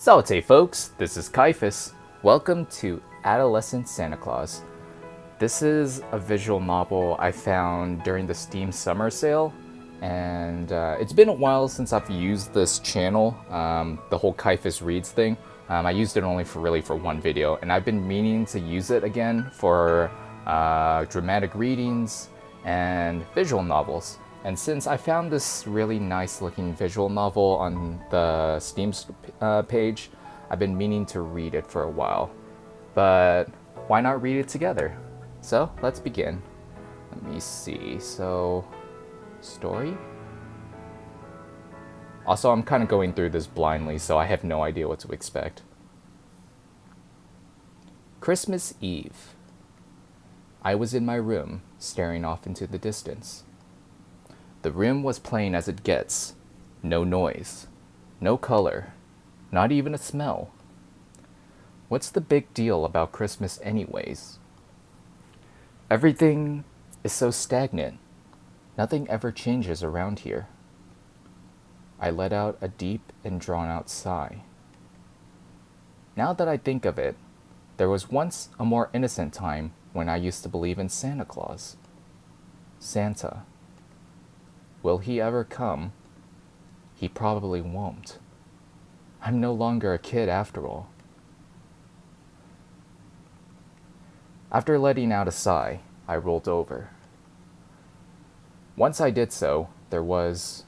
Salute folks, this is Kaiphas. Welcome to Adolescent Santa Claus. This is a visual novel I found during the Steam summer sale, and it's been a while since I've used this channel, the whole Kaiphas Reads thing. I used it only for one video, and I've been meaning to use it again for dramatic readings and visual novels. And since I found this really nice looking visual novel on the Steam page, I've been meaning to read it for a while. But why not read it together? So let's begin. Let me see. So, story? Also, I'm kind of going through this blindly, so I have no idea what to expect. Christmas Eve. I was in my room, staring off into the distance. The room was plain as it gets. No noise. No color. Not even a smell. What's the big deal about Christmas anyways? Everything is so stagnant. Nothing ever changes around here. I let out a deep and drawn-out sigh. Now that I think of it, there was once a more innocent time when I used to believe in Santa Claus. Santa. Will he ever come? He probably won't. I'm no longer a kid after all. After letting out a sigh, I rolled over. Once I did so, there was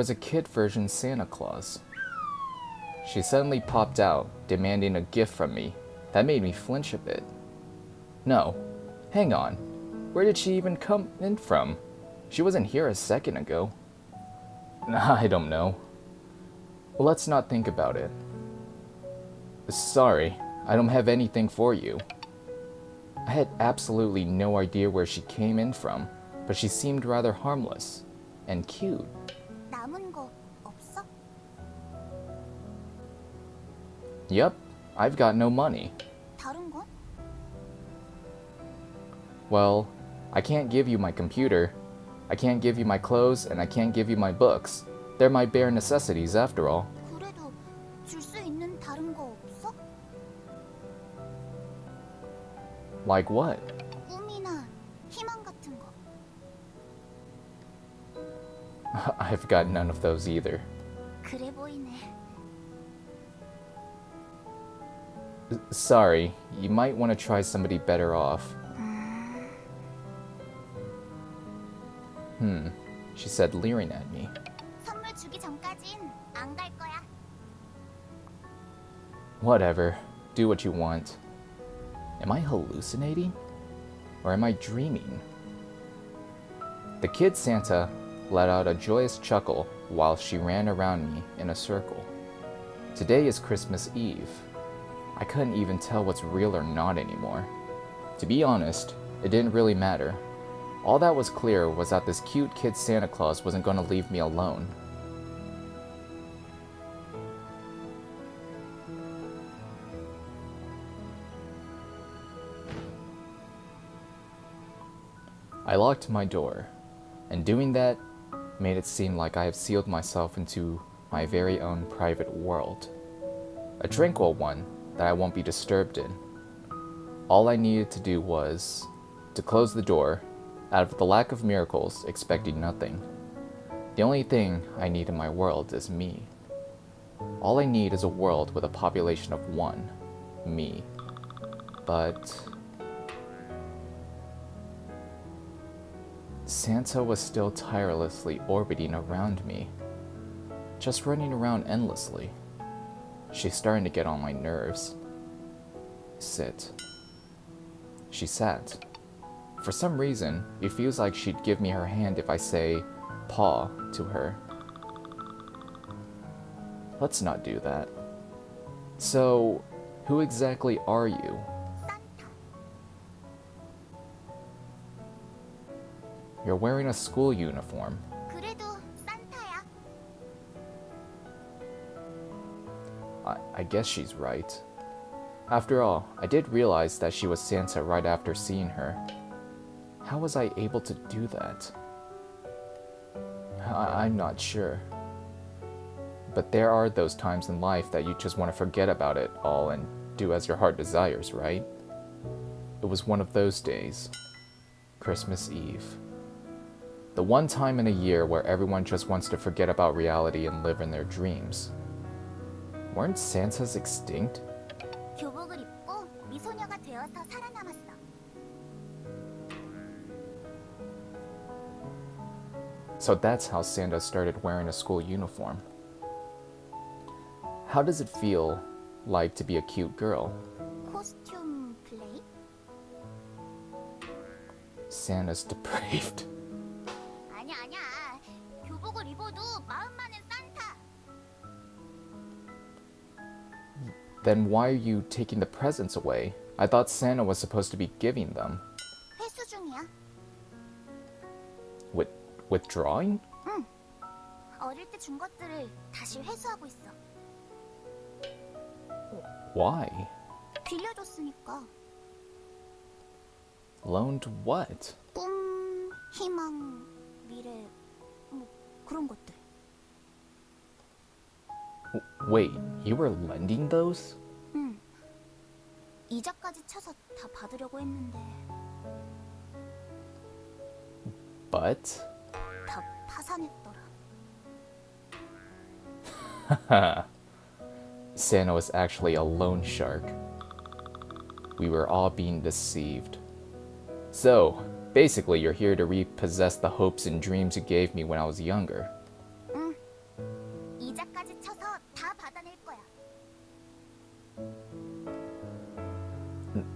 a kid version Santa Claus. She suddenly popped out, demanding a gift from me. That made me flinch a bit. No, hang on. Where did she even come in from? She wasn't here a second ago. I don't know. Well, let's not think about it. Sorry, I don't have anything for you. I had absolutely no idea where she came in from, but she seemed rather harmless and cute. Yep, I've got no money. Well, I can't give you my computer. I can't give you my clothes, and I can't give you my books. They're my bare necessities after all. Like what? I've got none of those either. Sorry, you might want to try somebody better off. She said, leering at me. Whatever, do what you want. Am I hallucinating? Or am I dreaming? The kid Santa let out a joyous chuckle while she ran around me in a circle. Today is Christmas Eve. I couldn't even tell what's real or not anymore. To be honest, it didn't really matter. All that was clear was that this cute kid Santa Claus wasn't going to leave me alone. I locked my door, and doing that made it seem like I have sealed myself into my very own private world. A tranquil one that I won't be disturbed in. All I needed to do was to close the door, out of the lack of miracles, expecting nothing. The only thing I need in my world is me. All I need is a world with a population of one, me. But Santa was still tirelessly orbiting around me, just running around endlessly. She's starting to get on my nerves. Sit. She sat. For some reason, it feels like she'd give me her hand if I say paw to her. Let's not do that. So, who exactly are you? You're wearing a school uniform. I guess she's right. After all, I did realize that she was Santa right after seeing her. How was I able to do that? I'm not sure. But there are those times in life that you just want to forget about it all and do as your heart desires, right? It was one of those days. Christmas Eve. The one time in a year where everyone just wants to forget about reality and live in their dreams. Weren't Santas extinct? 교복을 입고 미소녀가 되어서 살아남았어. So that's how Santa started wearing a school uniform. How does it feel like to be a cute girl? 코스튬 플레이? Santa's depraved. 아니야. 교복을 입어도 마음만은 산타. Then why are you taking the presents away? I thought Santa was supposed to be giving them. 회수 중이야. Withdrawing? 응. 어릴 때 준 것들을 다시 회수하고 있어. Why? 빌려줬으니까. Loaned what? 꿈, 희망, 미래, 뭐 그런 것들. Wait, you were lending those? 응. 이자까지 쳐서 다 받으려고 했는데 But? 다 파산했더라. Santa was actually a loan shark. We were all being deceived. So, basically you're here to repossess the hopes and dreams you gave me when I was younger. 응. 이자까지 쳐서 다 받아낼 거야.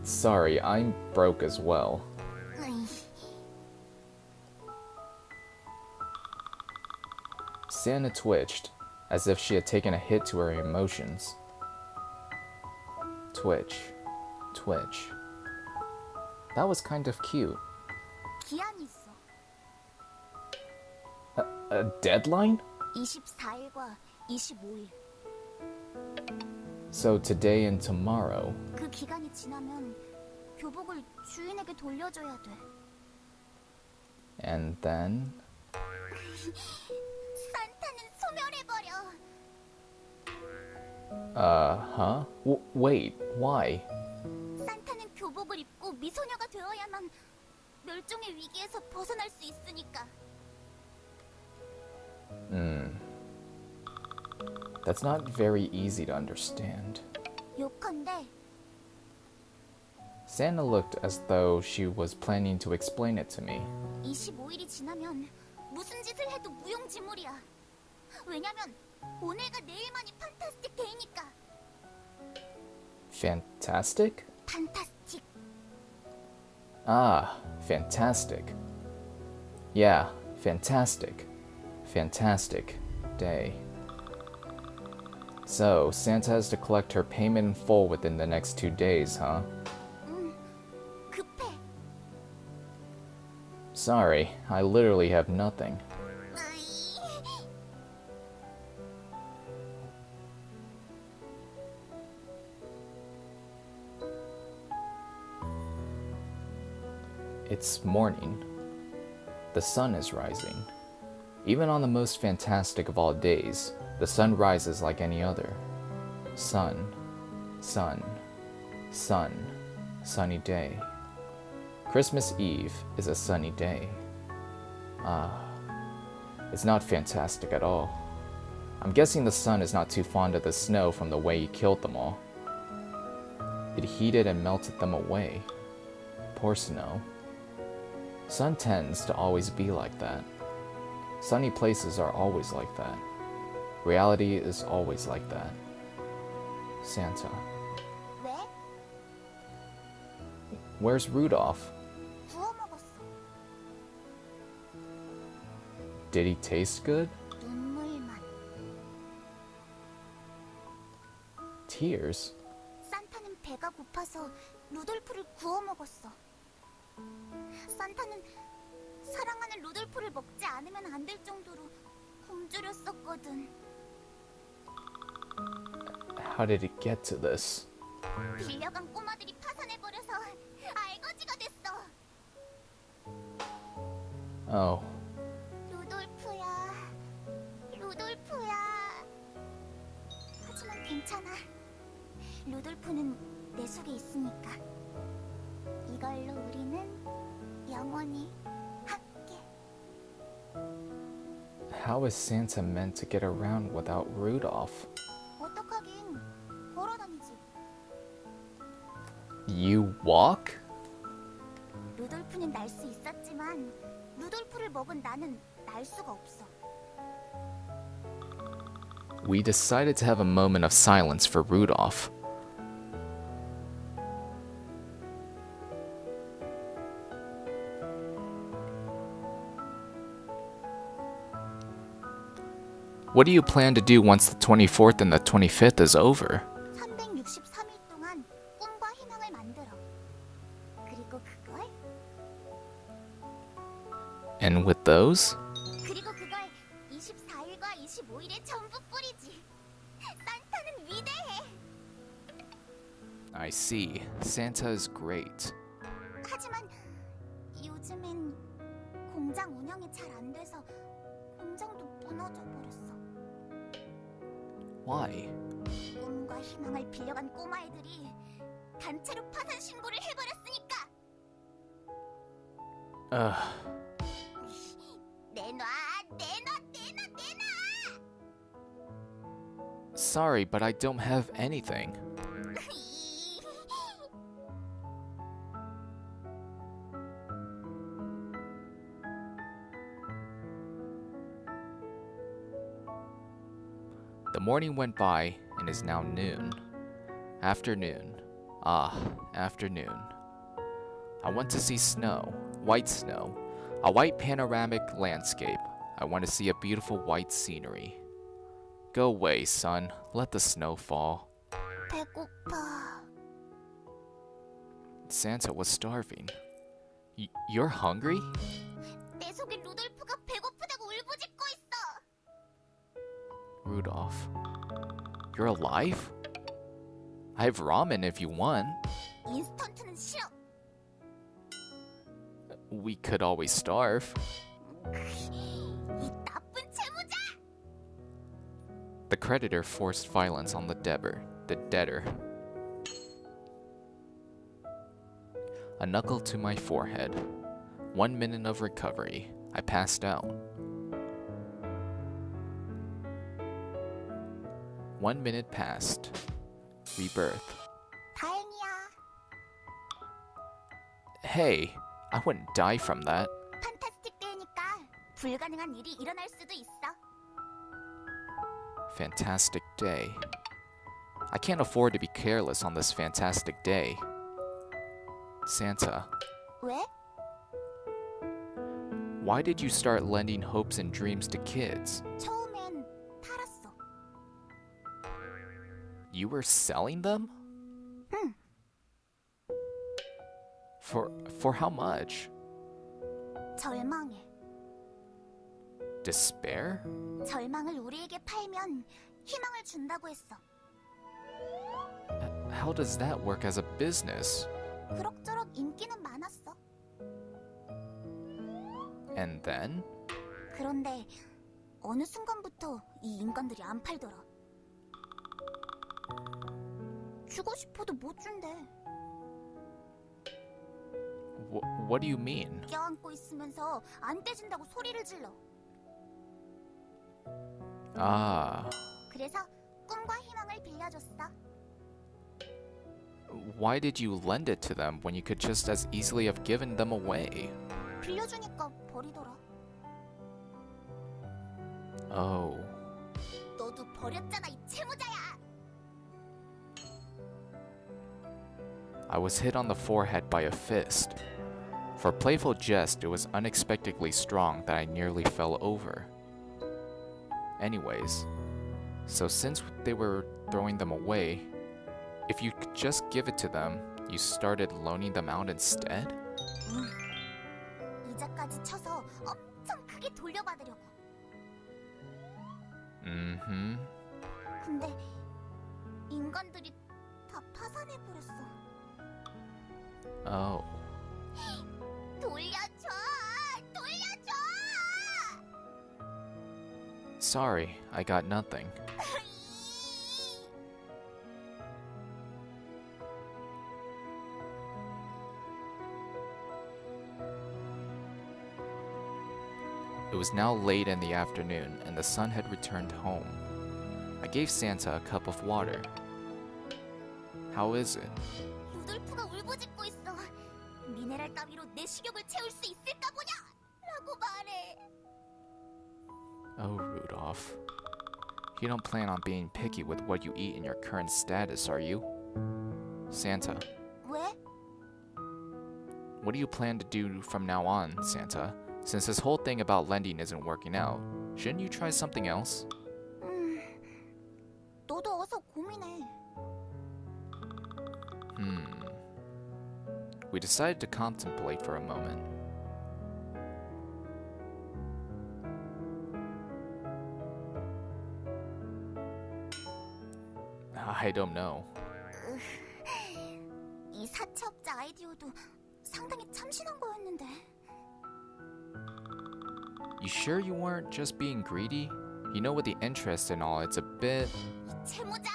Sorry, I'm broke as well. 으이. Santa twitched, as if she had taken a hit to her emotions. Twitch. That was kind of cute. 기한이 있어. A deadline? 24일과 25일. So today and tomorrow. 그 기간이 지나면 교복을 주인에게 돌려줘야 돼. And then? 산타는 소멸해버려. Huh? Wait, why? 산타는 교복을 입고 미소녀가 되어야만 멸종의 위기에서 벗어날 수 있으니까. That's not very easy to understand. 요컨대 Santa looked as though she was planning to explain it to me. 25일이 지나면 무슨 짓을 해도 무용지물이야. 왜냐면 오늘과 내일만이 판타스틱 데이니까. Fantastic? 판타스틱. Ah, fantastic. Yeah, fantastic. Fantastic day. So, Santa has to collect her payment in full within the next 2 days, huh? 급해. Sorry, I literally have nothing. 으이. It's morning. The sun is rising. Even on the most fantastic of all days, the sun rises like any other. Sun, sunny day. Christmas Eve is a sunny day. It's not fantastic at all. I'm guessing the sun is not too fond of the snow from the way he killed them all. It heated and melted them away. Poor snow. Sun tends to always be like that. Sunny places are always like that. Reality is always like that. Santa. 왜? Where's Rudolph? 구워 먹었어. Did he taste good? 눈물만. Tears? 산타는 배가 고파서 루돌프를 구워 먹었어. 산타는 사랑하는 루돌프를 먹지 않으면 안 될 정도로 굶주렸었거든. How did it get to this? 빌려간 꼬마들이 파산해버려서 알거지가 됐어. Oh. 루돌프야, 루돌프야. 하지만 괜찮아. 루돌프는 내 속에 있으니까. 이걸로 우리는 영원히 함께. How is Santa meant to get around without Rudolph? 어떡하긴, 걸어다니지. You walk? 루돌프는 날 수 있었지만 루돌프를 먹은 나는 날 수가 없어. We decided to have a moment of silence for Rudolph. What do you plan to do once the 24th and the 25th is over? 363일 동안 꿈과 희망을 만들어. 그리고 그걸 And with those? 그리고 그걸 24일과 25일에 전부 뿌리지. 산타는 위대해. I see. Santa is great. 하지만 요즘엔 공장 운영이 잘 안 돼서 공장도 무너져 버렸어. Why? 꿈과 희망을 빌려간 꼬마애들이 단체로 파산 신고를 해버렸으니까. 내놔, 내놔, 내놔, 내놔. Sorry, but I don't have anything. The morning went by and is now noon. Afternoon. Afternoon. I want to see snow, white snow, a white panoramic landscape. I want to see a beautiful white scenery. Go away, son. Let the snow fall. 배고파. Santa was starving. You're hungry? 내 속에 루돌프가 배고프다고 울부짖고 있어. Rudolph. You're alive? I have ramen if you want. 인스턴트는 싫어. We could always starve. 이 나쁜 채무자. The creditor forced violence on the debtor. A knuckle to my forehead. 1 minute of recovery. I passed out. 1 minute passed. Rebirth. 다행이야. Hey, I wouldn't die from that. 판타스틱 데이니까 불가능한 일이 일어날 수도 있어. Fantastic day. I can't afford to be careless on this fantastic day. Santa, 왜? why did you start lending hopes and dreams to kids? 처음엔 팔았어. You were selling them? 응. For how much? 절망해. Despair? 절망을 우리에게 팔면 희망을 준다고 했어. How does that work as a business? 그럭저럭 인기는 많았어. And then? 그런데 어느 순간부터 이 인간들이 안 팔더라. 주고 싶어도 못 준대. What do you mean? 껴안고 있으면서 안 떼준다고 소리를 질러. Ah, 그래서 꿈과 희망을 빌려줬어. why did you lend it to them when you could just as easily have given them away? 빌려주니까 버리더라. Oh, 너도 버렸잖아, 이 채무자야. I was hit on the forehead by a fist. For playful jest, it was unexpectedly strong that I nearly fell over. Anyways, so since they were throwing them away, if you could just give it to them, you started loaning them out instead? 이자까지 쳐서 엄청 크게 돌려받으려고. Mm-hmm. 근데 인간들이 다 파산해버렸어. Oh. 돌려줘! 돌려줘! Sorry, I got nothing. It was now late in the afternoon, and the sun had returned home. I gave Santa a cup of water. How is it? 루돌프가 울부짖고 있어. 미네랄 따위로 내 식욕을 채울 수 있을까 보냐! 라고 말해. Oh, Rudolph. You don't plan on being picky with what you eat in your current status, are you? Santa. 왜? What do you plan to do from now on, Santa? Since this whole thing about lending isn't working out, shouldn't you try something else? 너도 어서 고민해. We decided to contemplate for a moment. I don't know. 이 사채업자 아이디어도 상당히 참신한 거였는데. You sure you weren't just being greedy? You know, with the interest and all, it's a bit... 이 채무자!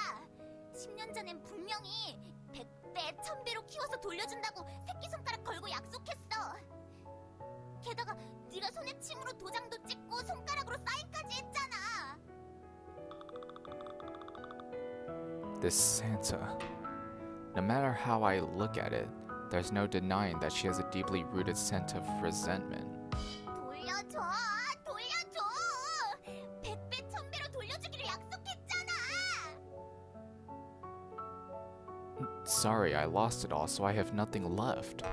10년 전엔 분명히 100배, 1000배로 키워서 돌려준다고 새끼손가락 걸고 약속했어. 게다가 네가 손에 침으로 도장도 찍고 손가락으로 사인까지 했잖아. This Santa. No matter how I look at it, there's no denying that she has a deeply rooted sense of resentment. 돌려줘! 돌려줘! 100배, 1000배로 돌려주기로 약속했잖아. Sorry, I lost it all, so I have nothing left.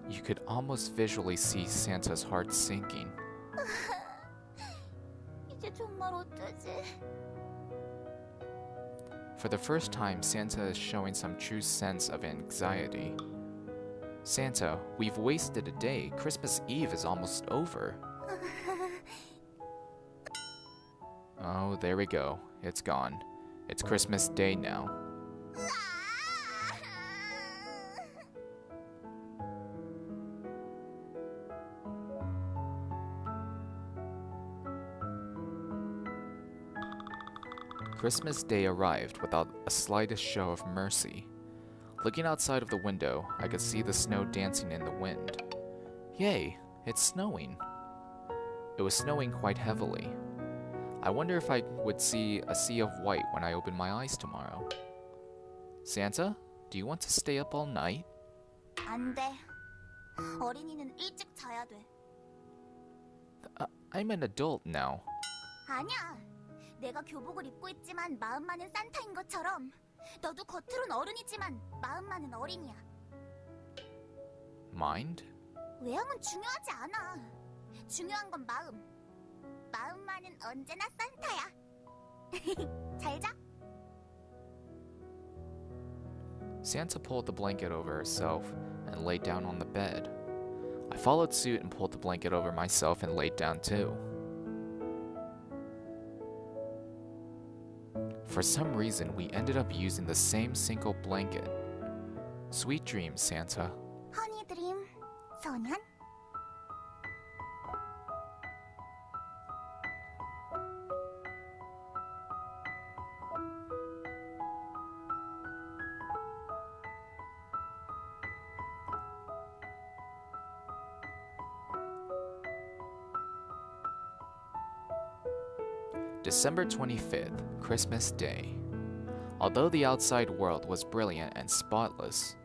You could almost visually see Santa's heart sinking. 이제 정말 어쩌지? For the first time, Santa is showing some true sense of anxiety. Santa, we've wasted a day. Christmas Eve is almost over. Oh, there we go. It's gone. It's Christmas Day now. Christmas Day arrived without a slightest show of mercy. Looking outside of the window, I could see the snow dancing in the wind. Yay, it's snowing. It was snowing quite heavily. I wonder if I would see a sea of white when I open my eyes tomorrow. Santa, do you want to stay up all night? 안 돼. 어린이는 일찍 자야 돼. I'm an adult now. 아니야. 내가 교복을 입고 있지만 마음만은 산타인 것처럼 너도 겉으론 어른이지만 마음만은 어린이야. Mind? 외형은 중요하지 않아. 중요한 건 마음. 마음만은 언제나 산타야. 잘 자. Santa pulled the blanket over herself and laid down on the bed. I followed suit and pulled the blanket over myself and laid down too. For some reason, we ended up using the same single blanket. Sweet dreams, Santa. 허니 드림, 소년. December 25th, Christmas Day. Although the outside world was brilliant and spotless,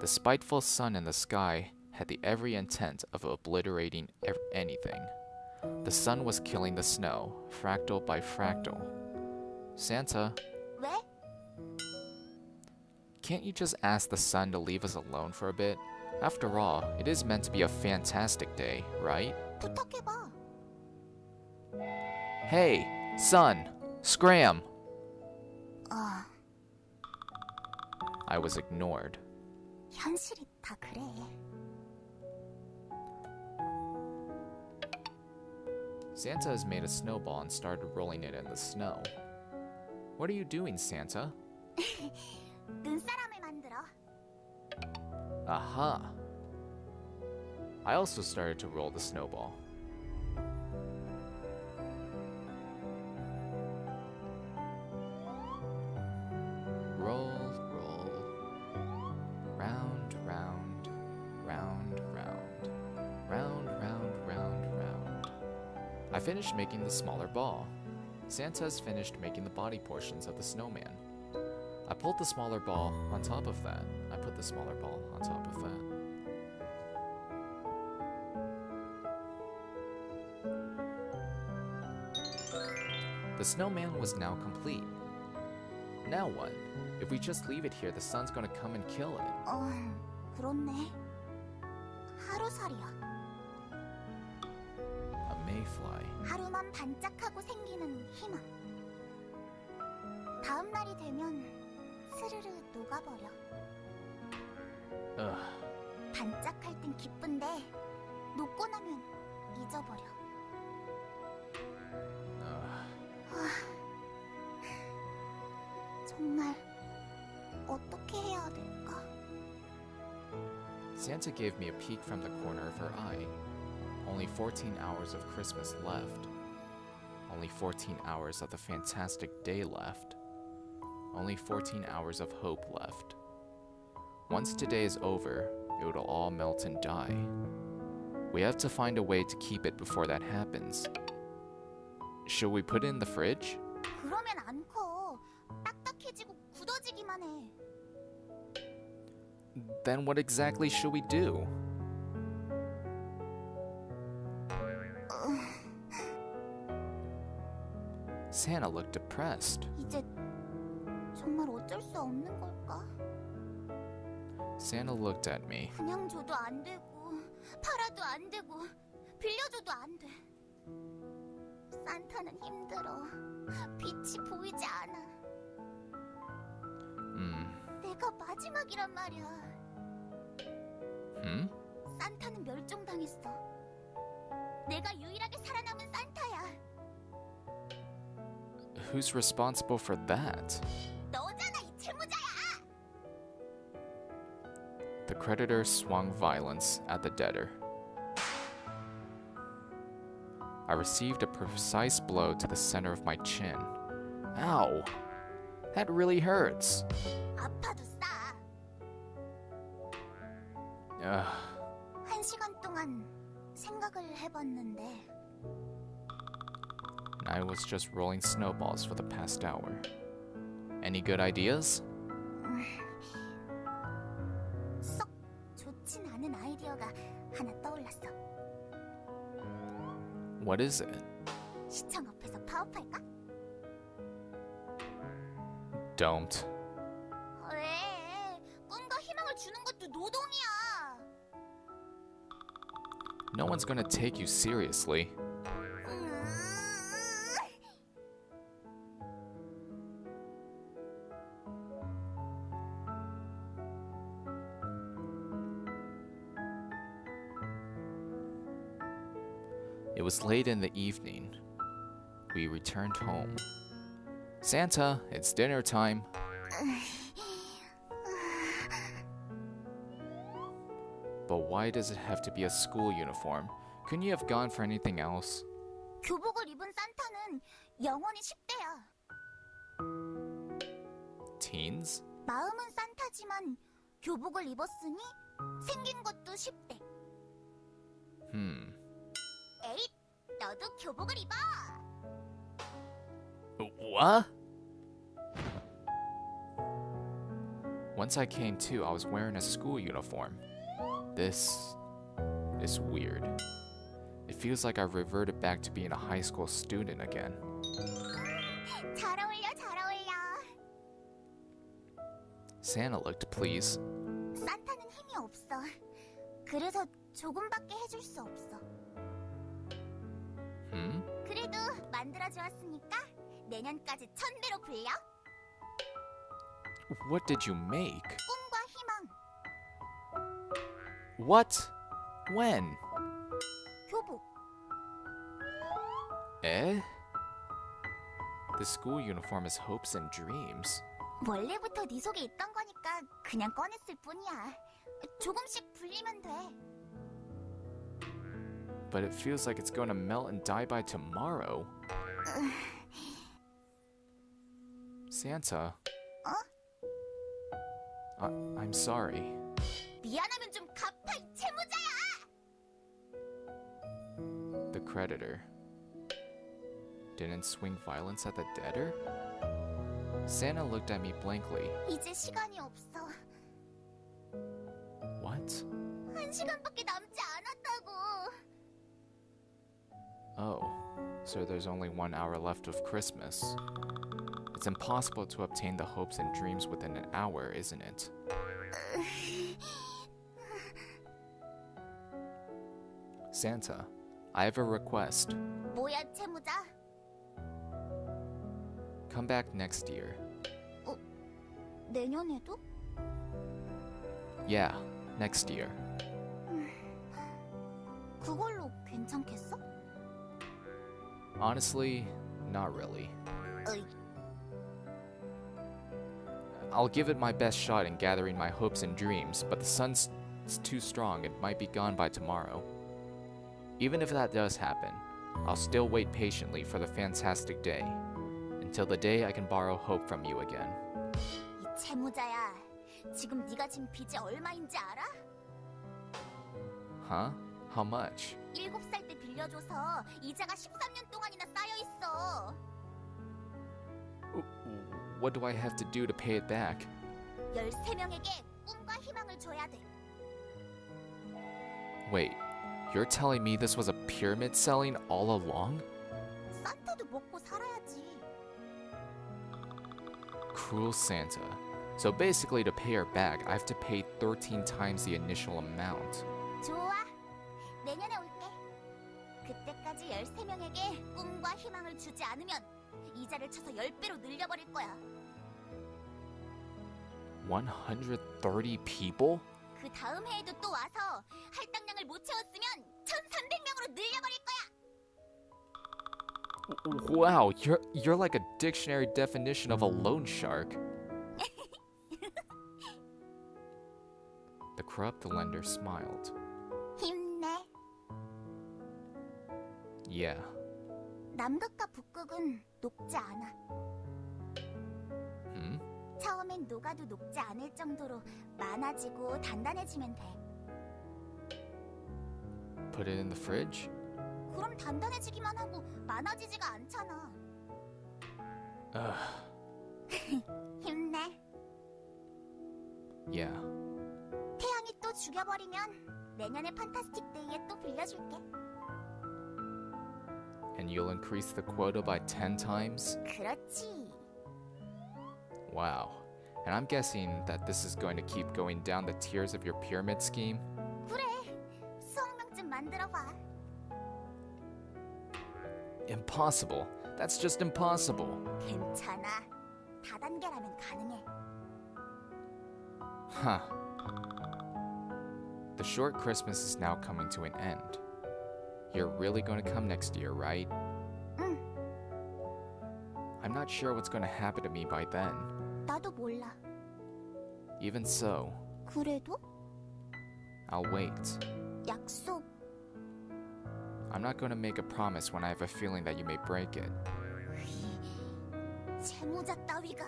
the spiteful sun in the sky had the every intent of obliterating anything. The sun was killing the snow, fractal by fractal. Santa, 왜? can't you just ask the sun to leave us alone for a bit? After all, it is meant to be a fantastic day, right? 부탁해봐. Hey, sun, scram! I was ignored. 현실이 다 그래. Santa has made a snowball and started rolling it in the snow. What are you doing, Santa? 눈사람을 만들어. Aha! I also started to roll the snowball. Roll, roll. Round, round. Round, round. Round, round, round, round. I finished making the smaller ball. Santa's finished making the body portions of the snowman. I pulled the smaller ball on top of that. I put the smaller ball on top of that. The snowman was now complete. Now what? If we just leave it here, the sun's gonna come and kill it. 그렇네. 하루살이야. A mayfly. 하루만 반짝하고 생기는 희망. 다음 날이 되면 스르르 녹아버려. Ugh. 반짝할 땐 기쁜데 녹고 나면 잊어버려. 정말 어떻게 해야 될까? Santa gave me a peek from the corner of her eye. Only 14 hours of Christmas left. Only 14 hours of the fantastic day left. Only 14 hours of hope left. Once today is over, it will all melt and die. We have to find a way to keep it before that happens. Should we put it in the fridge? 그러면 안 커. 딱딱해지고 굳어지기만 해. Then what exactly should we do? Santa looked depressed. 이제 정말 어쩔 수 없는 걸까? Santa looked at me. 그냥 줘도 안 되고 팔아도 안 되고 빌려줘도 안 돼. 산타는 힘들어. 빛이 보이지 않아. 내가 마지막이란 말이야. 산타는 멸종당했어. 내가 유일하게 살아남은 산타야. Who's responsible for that? 너잖아, 이 채무자야. The creditor swung violence at the debtor. I received a precise blow to the center of my chin. Ow! That really hurts. 아파도 싸. Ugh. 1시간 동안 생각을 해봤는데 I was just rolling snowballs for the past hour. Any good ideas? 썩 좋진 않은 아이디어가 하나 떠올랐어. What is it? 시청 앞에서 파업할까? Don't. 왜? 꿈과 희망을 주는 것도 노동이야. No one's gonna take you seriously. It was late in the evening. We returned home. Santa, it's dinner time. But why does it have to be a school uniform? Couldn't you have gone for anything else? 교복을 입은 산타는 영원히 10대야. Teens? 마음은 산타지만 교복을 입었으니 생긴 것도 10대. 에잇, 너도 교복을 입어. What? Once I came to, I was wearing a school uniform. This is weird. It feels like I reverted back to being a high school student again. 잘 어울려, 잘 어울려. Santa looked pleased. 산타는 힘이 없어. 그래서 조금밖에 해줄 수 없어. 그래도 만들어 주었으니까 내년까지 1000배로 불려. What did you make? 꿈과 희망. What? When? 교복. Eh? The school uniform is hopes and dreams. 원래부터 네 속에 있던 거니까 그냥 꺼냈을 뿐이야. 조금씩 불리면 돼. But it feels like it's going to melt and die by tomorrow. Santa. I'm sorry. 미안하면 좀 갚아, 이 채무자야! The creditor didn't swing violence at the debtor? Santa looked at me blankly. 이제 시간이 없어. What? 1시간밖에 남지 않았다고. Oh, so there's only 1 hour left of Christmas. It's impossible to obtain the hopes and dreams within an hour, isn't it? Santa, I have a request. 뭐야, 채무자? Come back next year. 내년에도? Yeah, next year. 그걸로 괜찮겠어? Honestly, not really. 으이, I'll give it my best shot in gathering my hopes and dreams, but the sun's too strong and might be gone by tomorrow. Even if that does happen, I'll still wait patiently for the fantastic day, until the day I can borrow hope from you again. 이 채무자야. 지금 네가 진 빚이 얼마인지 알아? Huh? How much? 7살 때 빌려줘서 이자가 13년 동안이나 쌓여있어. What do I have to do to pay it back? 13명에게 꿈과 희망을 줘야 돼. Wait, you're telling me this was a pyramid selling all along? 산타도 먹고 살아야지. Cruel Santa. So basically to pay her back, I have to pay 13 times the initial amount. 좋아. 내년에 올게. 그때까지 13명에게 꿈과 희망을 주지 않으면 이자를 쳐서 10배로 늘려버릴 거야. 130 people? 그 다음 해에도 또 와서 할당량을 못 채웠으면 1,300명으로 늘려버릴 거야. Wow, you're like a dictionary definition of a loan shark. The corrupt lender smiled. 힘내. Yeah. 남극과 북극은 녹지 않아. Hmm? 처음엔 녹아도 녹지 않을 정도로 많아지고 단단해지면 돼. Put it in the fridge? 그럼 단단해지기만 하고 많아지지가 않잖아. Ugh. 힘내. Yeah. 태양이 또 죽여버리면 내년에 판타스틱 데이에 또 빌려줄게. And you'll increase the quota by 10 times? 그렇지. Wow. And I'm guessing that this is going to keep going down the tiers of your pyramid scheme? 그래. 수억명쯤 만들어봐. Impossible. That's just impossible. 괜찮아. 다단계라면 가능해. Huh. The short Christmas is now coming to an end. You're really going to come next year, right? 응. I'm not sure what's going to happen to me by then. 나도 몰라. Even so, 그래도? I'll wait. 약속. I'm not going to make a promise when I have a feeling that you may break it. 채무자 따위가.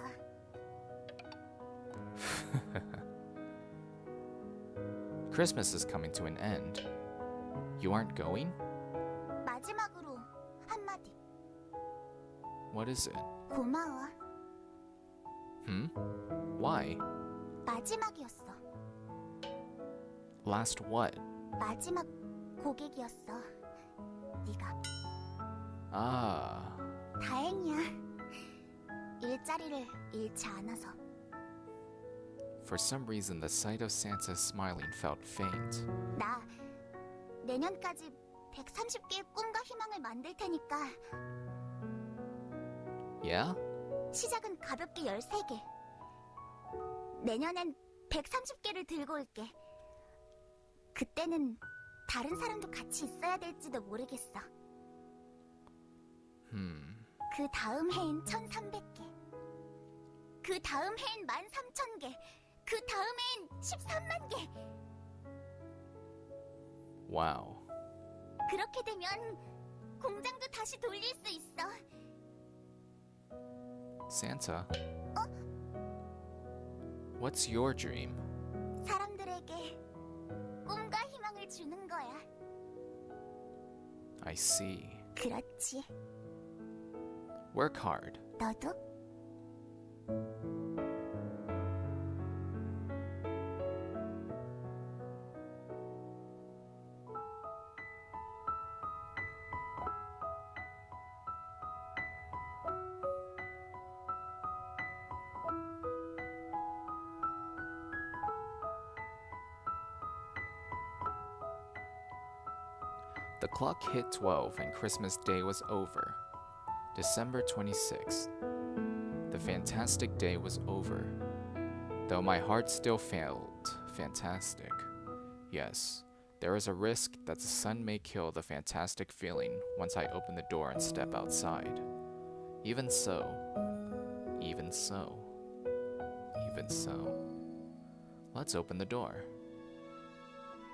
Christmas is coming to an end. You aren't going? 마지막으로 한마디. What is it? 고마워. Why? 마지막이었어. Last what? 마지막 고객이었어. 네가. Ah. 다행이야. 일자리를 잃지 않아서. For some reason, the sight of Santa smiling felt faint. 나 내년까지 130개의 꿈과 희망을 만들 테니까 Yeah? 시작은 가볍게 13개. 내년엔 130개를 들고 올게. 그때는 다른 사람도 같이 있어야 될지도 모르겠어. Hmm. 그 다음 해인 1300개. 그 다음 해엔 13,000개, 그 다음엔 13만 개. Wow. 그렇게 되면 공장도 다시 돌릴 수 있어. Santa, what's your dream? 사람들에게 꿈과 희망을 주는 거야. I see. 그렇지. Work hard. 너도? The clock hit 12 and Christmas Day was over. December 26th. The fantastic day was over. Though my heart still felt fantastic. Yes, there is a risk that the sun may kill the fantastic feeling once I open the door and step outside. Even so, let's open the door.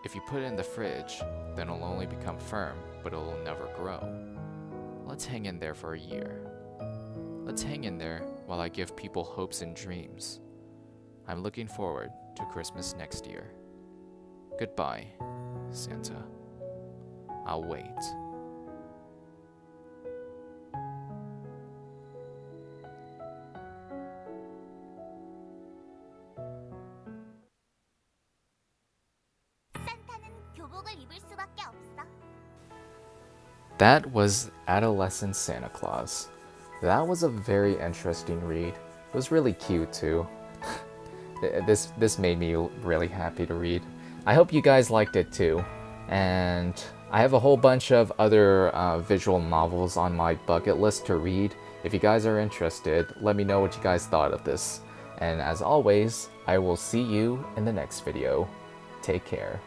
If you put it in the fridge, then it'll only become firm, but it'll never grow. Let's hang in there for a year. Let's hang in there while I give people hopes and dreams. I'm looking forward to Christmas next year. Goodbye, Santa. I'll wait. 산타는 교복을 입을 수밖에 없어. That was Adolescent Santa Claus. That was a very interesting read. It was really cute too. This made me really happy to read. I hope you guys liked it too. And I have a whole bunch of other visual novels on my bucket list to read. If you guys are interested, let me know what you guys thought of this. And as always, I will see you in the next video. Take care.